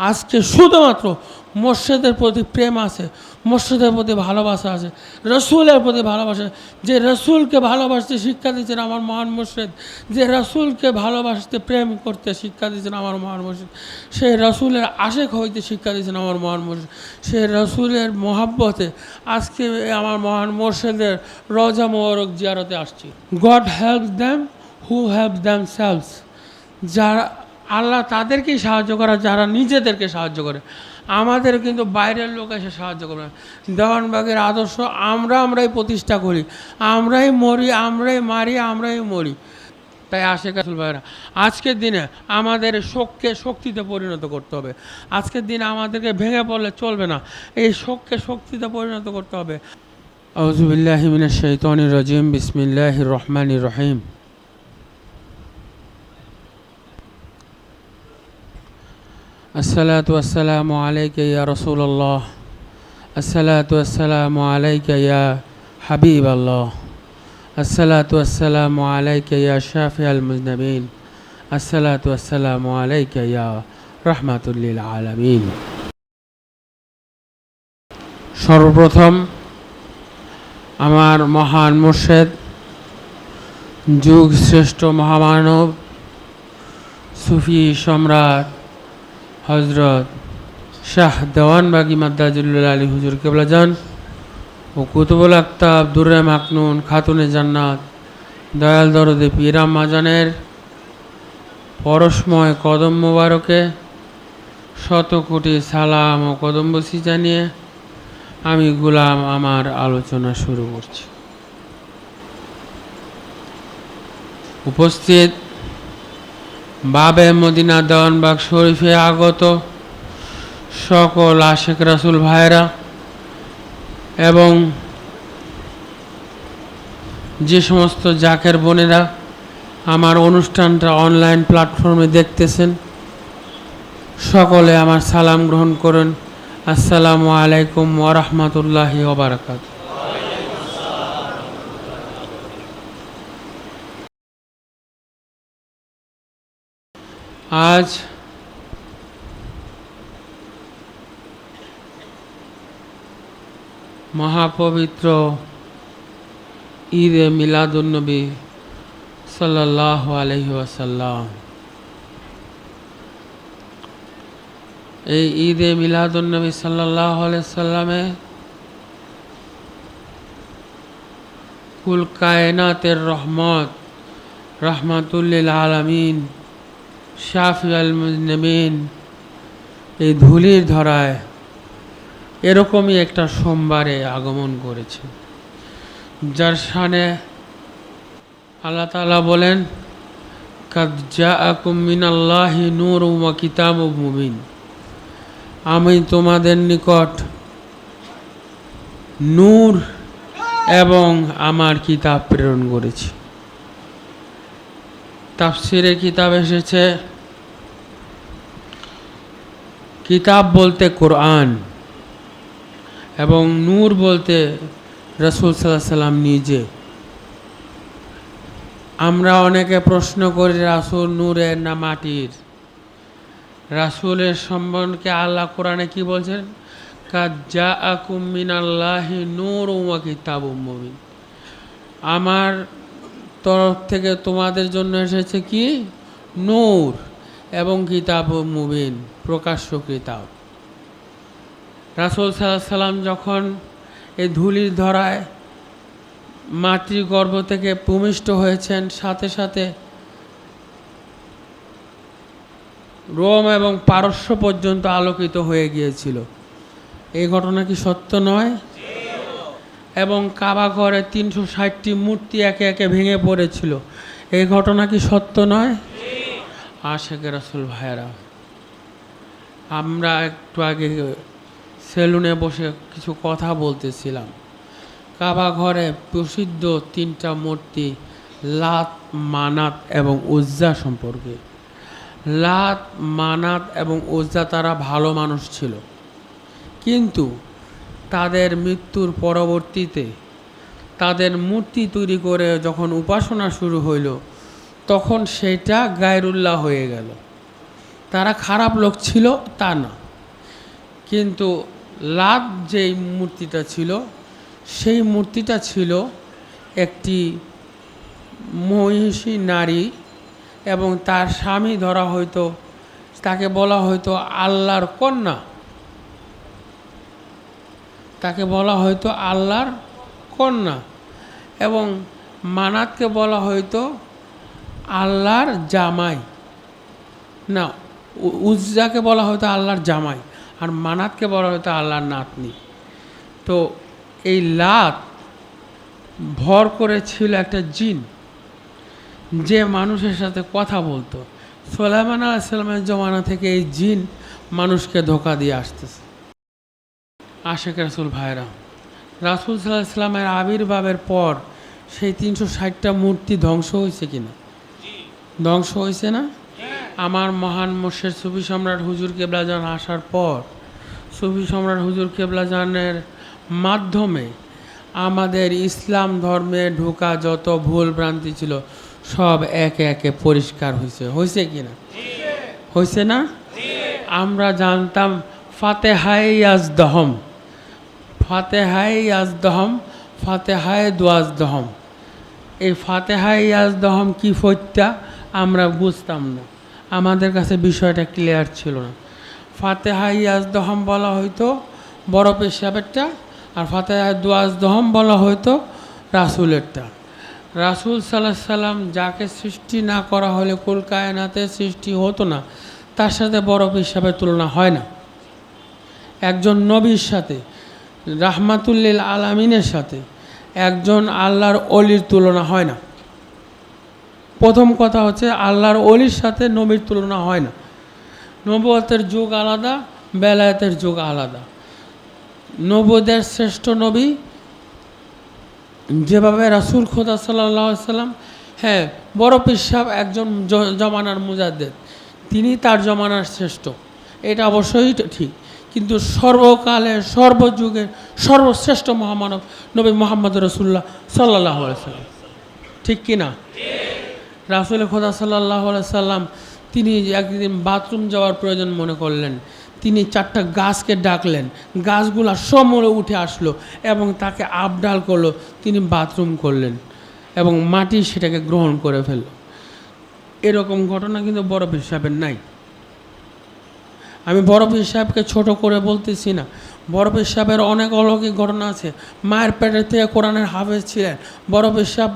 আজকে শুধুমাত্র মসজিদের প্রতি প্রেম আছে, মসজিদের প্রতি ভালোবাসা আছে, রসুলের প্রতি ভালোবাসা। যে রসুলকে ভালোবাসতে শিক্ষা দিয়েছেন আমার মহান মসজিদ, যে রসুলকে ভালোবাসতে প্রেম করতে শিক্ষা দিয়েছেন আমার মহান মসজিদ, সেই রসুলের আশেক হইতে শিক্ষা দিয়েছেন আমার মহান মসজিদ, সেই রসুলের মহাব্বতে আজকে আমার মহান মসজিদের রওজা মোবারক জিয়ারতে আসছি। God helps them who helps them selves. যারা আল্লাহ তাদেরকেই সাহায্য করা যারা নিজেদেরকে সাহায্য করে। আমাদের কিন্তু বাইরের লোক এসে সাহায্য করবে না। দেওয়ানবাগের আদর্শ আমরাই প্রতিষ্ঠা করি, আমরাই মরি, আমরাই মারি, আমরাই মরি। তাই আশেক রাসূল ভাইরা, আজকের দিনে আমাদের শোককে শক্তিতে পরিণত করতে হবে। আজকের দিনে আমাদেরকে ভেঙে পড়লে চলবে না, এই শোককে শক্তিতে পরিণত করতে হবে। আউযু বিল্লাহি মিনাশ শাইতানির রাজিম, বিসমিল্লাহির রহমানির রহিম। الصلاة والسلام عليك يا رسول الله، الصلاة والسلام عليك يا حبيب الله، الصلاة والسلام عليك يا شافع المذنبين، الصلاة والسلام عليك يا رحمة للعالمين। সর্বপ্রথম আমার মহান মুর্শিদ, যুগ শ্রেষ্ঠ মহামানব, সুফি সম্রাট হজরত শাহ দেওয়ানবাগী মাদ্দাজিল্লুল আলী হুজুর কেবলা যান ও কুতুবুল আক্তাব দুর্রে মাকনুন খাতুনে জান্নাত দয়াল দরদে পীরাম মাজানের পরশময় কদম মোবারকে শত কোটি সালাম ও কদমবসি জানিয়ে আমি গোলাম আমার আলোচনা শুরু করছি। উপস্থিত বাবে মদিনা দেওয়ানবাগ শরীফে আগত সকল আশেক রাসূল ভাইরা এবং যে সমস্ত জাকের বোনেরা আমার অনুষ্ঠানটা অনলাইন প্ল্যাটফর্মে দেখতেছেন, সকলে আমার সালাম গ্রহণ করুন। আসসালামু আলাইকুম ওয়া রাহমাতুল্লাহি ওয়া বারাকাতুহু। আজ মহাপবিত্র ঈদে মিলাদুন্নবী সাল্লাল্লাহু আলাইহি ওয়াসাল্লাম। এই ঈদে মিলাদুন্নবী সাল্লাল্লাহু আলাইহি ওয়াসাল্লামে কুল কায়নাতের রহমত, রাহমাতুল লিল আলামিন, শাফিউল মুজনিবিন এই ধুলির ধরায় এরকমই একটা সোমবারে আগমন করেছে, যার শানে আল্লাহ তাআলা বলেন, কাদ জাআকুম মিনাল্লাহি নূরুম ওয়া কিতাবুম মুবিন। আমি তোমাদের নিকট নূর এবং আমার কিতাব প্রেরণ করেছি। তাফসিরে কিতাব এসেছে, কিতাব বলতে কোরআন এবং নূর বলতে রাসূল সাল্লাল্লাহু আলাইহি সাল্লাম নিজে। আমরা অনেকে প্রশ্ন করি রাসূল নূরের না মাটির? রাসূলের সম্বন্ধে আল্লাহ কোরআনে কি বলছেন? কাদ জাআকুম মিনাল্লাহি নূরুম ওয়া কিতাবুম মুবিন। আমার তরফ থেকে তোমাদের জন্য এসেছে কি? নূর এবং কিতাব মুবিন, প্রকাশ্য কিতাব। রাসূল সাল্লাল্লাহু আলাইহি সাল্লাম যখন এই ধুলির ধরায় মাতৃ গর্ভ থেকে ভূমিষ্ঠ হয়েছেন, সাথে সাথে রোম এবং পারস্য পর্যন্ত আলোকিত হয়ে গিয়েছিল। এই ঘটনা কি সত্য নয়? এবং কাবা ঘরে 360টি মূর্তি একে একে ভেঙে পড়েছিল। এই ঘটনা কি সত্য নয়? আশেক রাসূল ভাইরা, আমরা একটু আগে সেলুনে বসে কিছু কথা বলতেছিলাম। কাবা ঘরে প্রসিদ্ধ 3টা মূর্তি লাত, মানাত এবং উজ্জা সম্পর্কে। লাত, মানাত এবং উজ্জা তারা ভালো মানুষ ছিল, কিন্তু তাদের মৃত্যুর পরবর্তীতে তাদের মূর্তি তৈরি করে যখন উপাসনা শুরু হইল, তখন সেটা গায়রুল্লাহ হয়ে গেল। তারা খারাপ লোক ছিল তা না, কিন্তু লাত যেই মূর্তিটা ছিল সেই মূর্তিটা ছিল একটি মহিষী নারী, এবং তার স্বামী ধরা হয়তো, তাকে বলা হয়তো আল্লাহর কন্যা, তাকে বলা হয়তো আল্লাহর কন্যা, এবং মানাতকে বলা হয়তো আল্লাহর জামাই, না উজ্জাকে বলা হয়তো আল্লাহর জামাই, আর মানাতকে বলা হয়তো আল্লাহর নাতনি। তো এই লাত ভর করেছিল একটা জিন, যে মানুষের সাথে কথা বলতো। সুলাইমান আলাইহিস সালামের জমানা থেকে এই জিন মানুষকে ধোঁকা দিয়ে আসতেছে। আশেক রাসূল ভাইরা, রাসূল সাল্লাল্লাহু আলাইহি ওয়াসাল্লামের আবির্ভাবের পর সেই 360টা মূর্তি ধ্বংস হয়েছে কিনা? ধ্বংস হয়েছে না? আমার মহান মুর্শিদ সুফি সম্রাট হুজুর কেবলাজান আসার পর সুফি সম্রাট হুজুর কেবলাজানের মাধ্যমে আমাদের ইসলাম ধর্মে ঢোকা যত ভুল ভ্রান্তি ছিল সব একে একে পরিষ্কার হয়েছে। হয়েছে কি না? হয়েছে না? আমরা জানতাম ফাতেহায়ে ইয়াজদহম, ফাতেহায়ে ইয়াজদহম, ফাতেহায়ে দুয়াজদহম। এই ফাতেহায়ে ইয়াজদহম কি ফত্যা আমরা বুঝতাম না, আমাদের কাছে বিষয়টা ক্লিয়ার ছিল না। ফাতেহায়ে ইয়াজদহম বলা হয়তো বড় পেশাবেরটা, আর ফাতেহায়ে দুয়াজদহম বলা হয়তো রাসূলেরটা। রাসূল সাল্লাল্লাহু আলাইহি সাল্লাম যাকে সৃষ্টি না করা হলে কুল কায়নাতে সৃষ্টি হতো না, তার সাথে বড় পেশাবের তুলনা হয় না। একজন নবীর সাথে, রাহমাতুল লিল আলামিনের সাথে একজন আল্লাহর অলির তুলনা হয় না। প্রথম কথা হচ্ছে আল্লাহর অলির সাথে নবীর তুলনা হয় না। নবুয়তের যুগ আলাদা, বেলায়েতের যুগ আলাদা। নবুয়তের শ্রেষ্ঠ নবী যেভাবে রাসূল খোদা সাল্লাল্লাহু আলাইহি সাল্লাম, হ্যাঁ বড় পীর সাহেব একজন জমানার মুজাদ্দেদ, তিনি তার জমানার শ্রেষ্ঠ, এটা অবশ্যই ঠিক, কিন্তু সর্বকালের সর্বযুগের সর্বশ্রেষ্ঠ মহামানব নবী মুহাম্মদ রাসূলুল্লাহ সাল্লাল্লাহু আলাইহি সাল্লাম, ঠিক কি না? রাসূল খোদা সাল্লাল্লাহু আলাইহি সাল্লাম তিনি একদিন বাথরুম যাওয়ার প্রয়োজন মনে করলেন, তিনি 4টা গাছকে ডাকলেন, গাছগুলা সমূলে উঠে আসলো এবং তাকে আবডাল করলো, তিনি বাথরুম করলেন এবং মাটি সেটাকে গ্রহণ করে ফেলল। এরকম ঘটনা কিন্তু বড় পীর সাহেবের নাই। আমি বড় পীর সাহেবকে ছোট করে বলতেছি না, বড় পীর সাহেবের অনেক অলৌকিক ঘটনা আছে। মায়ের পেটের থেকে কোরআনের হাফেজ ছিলেন। বড় পীর সাহেব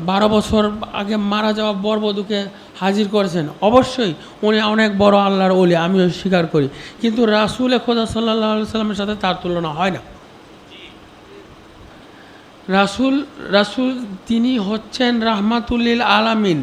12 বছর আগে মারা যাওয়া বরবধূকে হাজির করেছেন। অবশ্যই উনি অনেক বড় আল্লাহর ওলি, আমিও স্বীকার করি, কিন্তু রাসূল খোদা সাল্লাল্লাহু আলাইহি সাল্লামের সাথে তার তুলনা হয় না। রাসূল তিনি হচ্ছেন রাহমাতুল লিল আলামিন।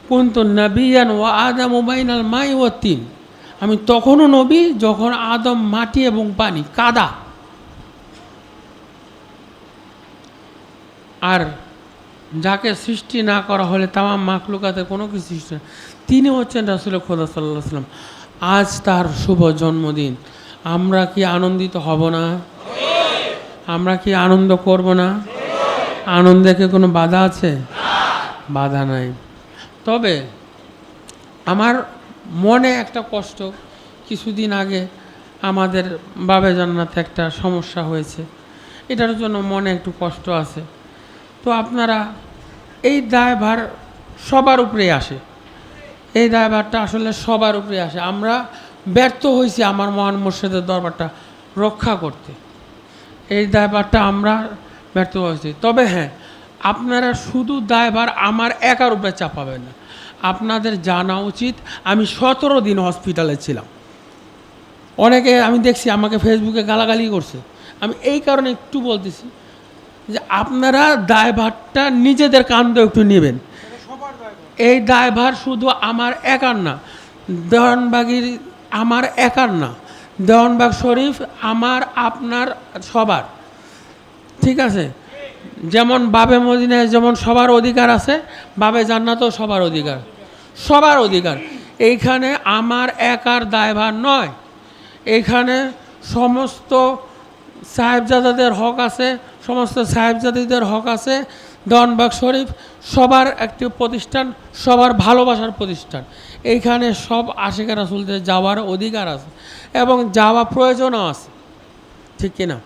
কুনতু নাবিয়ান ওয়া আদামু বাইনাল মাই ওয়াত তিন। আমি তখনও নবী যখন আদম মাটি এবং পানি, কাদা। আর যাকে সৃষ্টি না করা হলে তামাম মাখলুকাতে কোনো কিছু সৃষ্টি না, তিনি হচ্ছেন রাসূল খোদা সাল্লাল্লাহু আলাইহি ওয়াসাল্লাম। আজ তার শুভ জন্মদিন, আমরা কি আনন্দিত হব না? আমরা কি আনন্দ করব না? আনন্দে কি কোনো বাধা আছে? বাধা নাই। তবে আমার মনে একটা কষ্ট, কিছুদিন আগে আমাদের বাবে জান্নাতে একটা সমস্যা হয়েছে, এটার জন্য মনে একটু কষ্ট আছে। তো আপনারা, এই দায়ভার সবার উপরেই আসে, এই দায়ভারটা আসলে সবার উপরে আসে। আমরা ব্যর্থ হয়েছি আমার মহান মুর্শিদের দরবারটা রক্ষা করতে, এই দায়ভারটা আমরা ব্যর্থ হয়েছি। তবে হ্যাঁ, আপনারা শুধু দায়ভার আমার একার উপরে চাপাবেন না। আপনাদের জানা উচিত আমি 17 দিন হসপিটালে ছিলাম। অনেকে আমি দেখছি আমাকে ফেসবুকে গালাগালি করছে, আমি এই কারণে একটু বলতেছি যে আপনারা দায়ভারটা নিজেদের কাঁধে একটু নেবেন। এই দায়ভার শুধু আমার একার না, দেওয়ানবাগির আমার একার না, দেওয়ানবাগ শরীফ আমার আপনার সবার, ঠিক আছে? যেমন বাবে মদিনায় যেমন সবার অধিকার আছে, বাবে জান্নাতেও সবার অধিকার, সবার অধিকার। এইখানে আমার একার দায়ভার নয়, এইখানে সমস্ত সাহেবজাদাদের হক আছে, সমস্ত সাহেবজাদিদের হক আছে। দেওয়ানবাগ শরীফ সবার একটি প্রতিষ্ঠান, সবার ভালোবাসার প্রতিষ্ঠান। এইখানে সব আশিকে রাসূলদের যাওয়ার অধিকার আছে এবং যাওয়া প্রয়োজনও আছে, ঠিক কিনা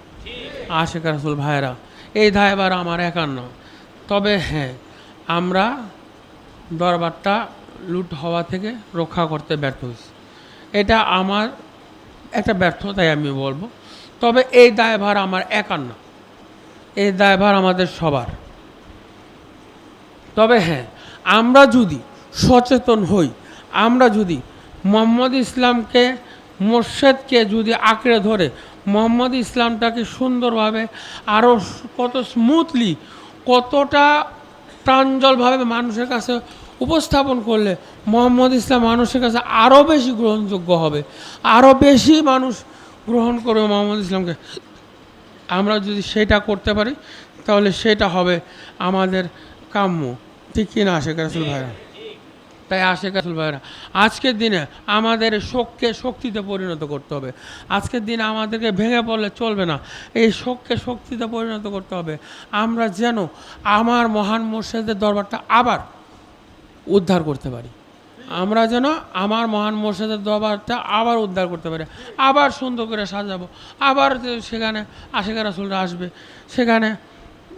আশিকে রাসূল ভাইরা? এই দায়ভার আমার একার নয়। তবে হ্যাঁ, আমরা দরবারটা লুট হওয়া থেকে রক্ষা করতে ব্যর্থ হয়েছি, এটা আমার একটা ব্যর্থতাই আমি বলবো। তবে এই দায়ভার আমার একার না, এই দায়ভার আমাদের সবার। তবে হ্যাঁ, আমরা যদি সচেতন হই, আমরা যদি মোহাম্মদ ইসলামকে, মোর্শেদকে যদি আঁকড়ে ধরে মোহাম্মদ ইসলামটাকে সুন্দরভাবে আরও কত স্মুথলি, কতটা প্রাঞ্জলভাবে মানুষের কাছে উপস্থাপন করলে মোহাম্মদ ইসলাম মানুষের কাছে আরও বেশি গ্রহণযোগ্য হবে, আরও বেশি মানুষ গ্রহণ করবে মোহাম্মদ ইসলামকে। আমরা যদি সেটা করতে পারি তাহলে সেটা হবে আমাদের কাম্য, ঠিক কিনা আশিক রাসূল ভাইরা? তাই আশিক রাসূল ভাইরা, আজকের দিনে আমাদের শোককে শক্তিতে পরিণত করতে হবে। আজকের দিনে আমাদেরকে ভেঙে পড়লে চলবে না, এই শোককে শক্তিতে পরিণত করতে হবে। আমরা যেন আমার মহান মুর্শিদের দরবারটা আবার উদ্ধার করতে পারি, আমরা যেন আমার মহান মুর্শিদের দরবারটা আবার উদ্ধার করতে পারি, আবার সুন্দর করে সাজাবো, আবার সেখানে আশিক রাসূলরা আসবে, সেখানে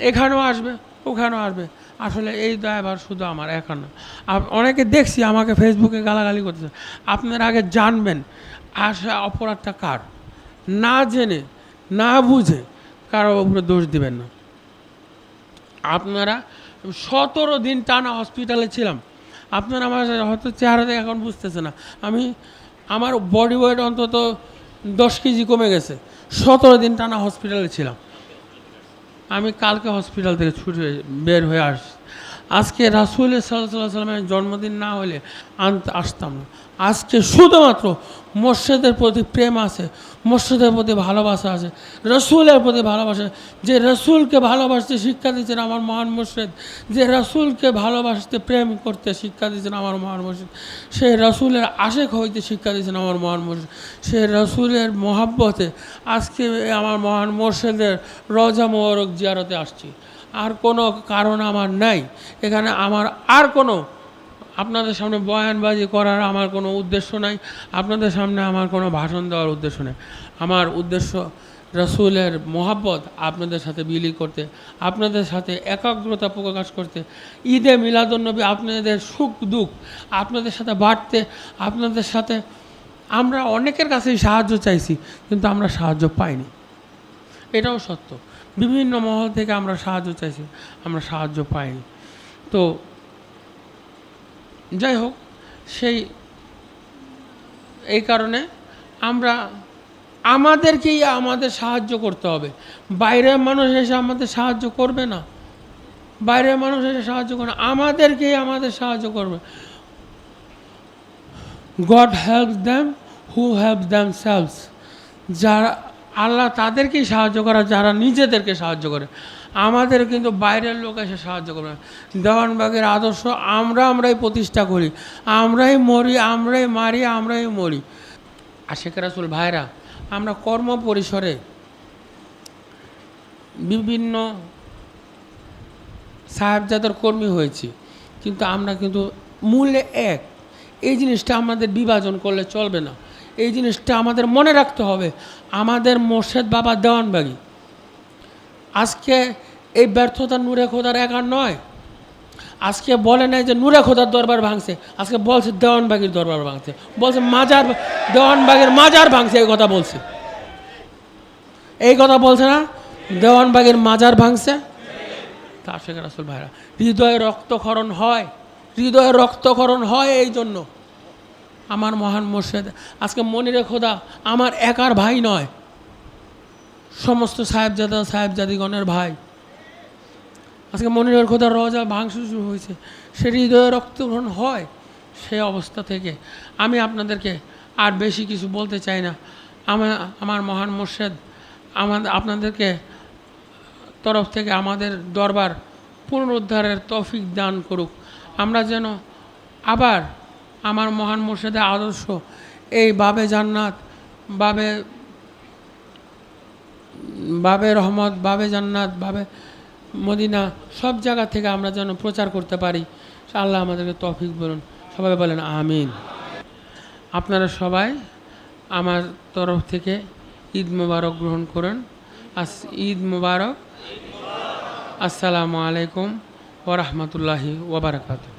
এখানেও আসবে, ওখানেও আসবে। আসলে এই দায়ভার শুধু আমার একা না। অনেকে দেখছি আমাকে ফেসবুকে গালাগালি করতেছে, আপনারা আগে জানবেন আসলে অপরাধটা কার, না জেনে না বুঝে কারোর উপরে দোষ দিবেন না। আপনারা 17 দিন টানা হসপিটালে ছিলাম, আপনারা আমার হয়তো চেহারা দেখে এখন বুঝতেছে না, আমার বডি ওয়েট অন্তত 10 কেজি কমে গেছে। 17 দিন টানা হসপিটালে ছিলাম। আমি কালকে হসপিটাল থেকে ছুটে বের হয়ে আসছি। আজকে রাসূলের সাল্লাল্লাহু আলাইহি সাল্লামের জন্মদিন না হলে আসতাম না। আজকে শুধুমাত্র মসজিদের প্রতি প্রেম আছে, মসজিদের প্রতি ভালোবাসা আছে, রসুলের প্রতি ভালোবাসা। যে রসুলকে ভালোবাসতে শিক্ষা দিয়েছেন আমার মহান মুর্শিদ, যে রসুলকে ভালোবাসতে প্রেম করতে শিক্ষা দিয়েছেন আমার মহান মুর্শিদ, সেই রসুলের আশেক হইতে শিক্ষা দিয়েছেন আমার মহান মুর্শিদ, সেই রসুলের মহাব্বতে আজকে আমার মহান মুর্শিদের রওজা মোবারক জিয়ারতে আসছি। আর কোনো কারণ আমার নাই এখানে, আমার আর কোনো আপনাদের সামনে বয়ানবাজি করার আমার কোনো উদ্দেশ্য নাই, আপনাদের সামনে আমার কোনো ভাষণ দেওয়ার উদ্দেশ্য নেই। আমার উদ্দেশ্য রসুলের মহাব্বত আপনাদের সাথে বিলি করতে, আপনাদের সাথে একাগ্রতা প্রকাশ করতে, ঈদে মিলাদুন্নবী আপনাদের সুখ দুঃখ আপনাদের সাথে বাড়তে, আপনাদের সাথে আমরা অনেকের কাছেই সাহায্য চাইছি কিন্তু আমরা সাহায্য পাইনি, এটাও সত্য। বিভিন্ন মহল থেকে আমরা সাহায্য চাইছি, আমরা সাহায্য পাইনি। তো যাই হোক, এই কারণে আমরা আমাদেরকেই আমাদের সাহায্য করতে হবে। বাইরের মানুষ এসে আমাদের সাহায্য করবে না, বাইরের মানুষ এসে সাহায্য করবে না, আমাদেরকেই আমাদের সাহায্য করবে। গড হেল্পস দেম হু হেল্প দেমসেলভস, যারা আল্লাহ তাদেরকেই সাহায্য করে যারা নিজেদেরকে সাহায্য করে। আমাদের কিন্তু বাইরের লোক এসে সাহায্য করবে না। দেওয়ানবাগের আদর্শ আমরাই প্রতিষ্ঠা করি, আমরাই মরি, আমরাই মারি, আমরাই মরি। আশিক রাসূল ভাইরা, আমরা কর্ম পরিসরে বিভিন্ন সাহেবজাদার কর্মী হয়েছি, কিন্তু আমরা কিন্তু মূলে এক। এই জিনিসটা আমাদের বিভাজন করলে চলবে না, এই জিনিসটা আমাদের মনে রাখতে হবে। আমাদের মোর্শেদ বাবা দেওয়ানবাগী, আজকে এই ব্যর্থতা নূরে খোদার একার নয়। আজকে বলে নাই যে নূরে খোদার দরবার ভাঙছে, আজকে বলছে দেওয়ানবাগীর দরবার ভাঙছে, বলছে দেওয়ানবাগের মাজার ভাঙছে, এই কথা বলছে, এই কথা বলছে না, দেওয়ানবাগের মাজার ভাঙছে। তা আশিক রাসূল ভাইরা, হৃদয়ে রক্তক্ষরণ হয়, হৃদয়ে রক্তক্ষরণ হয়। এই জন্য আমার মহান মুর্শিদ আজকে মনিরে খোদা আমার একার ভাই নয়, সমস্ত সাহেবজাদা সাহেবজাদিগণের ভাই। আজকে মনিরের খোদার রওজা ভাঙচুর শুরু হয়েছে, সে হৃদয়ে রক্তক্ষরণ হয়। সেই অবস্থা থেকে আমি আপনাদেরকে আর বেশি কিছু বলতে চাই না। আমার মহান মুর্শিদ আপনাদেরকে তরফ থেকে আমাদের দরবার পুনরুদ্ধারের তৌফিক দান করুক। আমরা যেন আবার আমার মহান মুর্শিদের আদর্শ এই বাবে জান্নাত, বাবে রহমত, বাবে জান্নাত, বাবে মদিনা সব জায়গা থেকে আমরা যেন প্রচার করতে পারি। আল্লাহ আমাদেরকে তৌফিক বলুন। সবাই বলেন আমিন। আপনারা সবাই আমার তরফ থেকে ঈদ মোবারক গ্রহণ করুন। ঈদ মোবারক। আসসালামু আলাইকুম ওয়া রাহমাতুল্লাহি ওয়া বারাকাতুহু।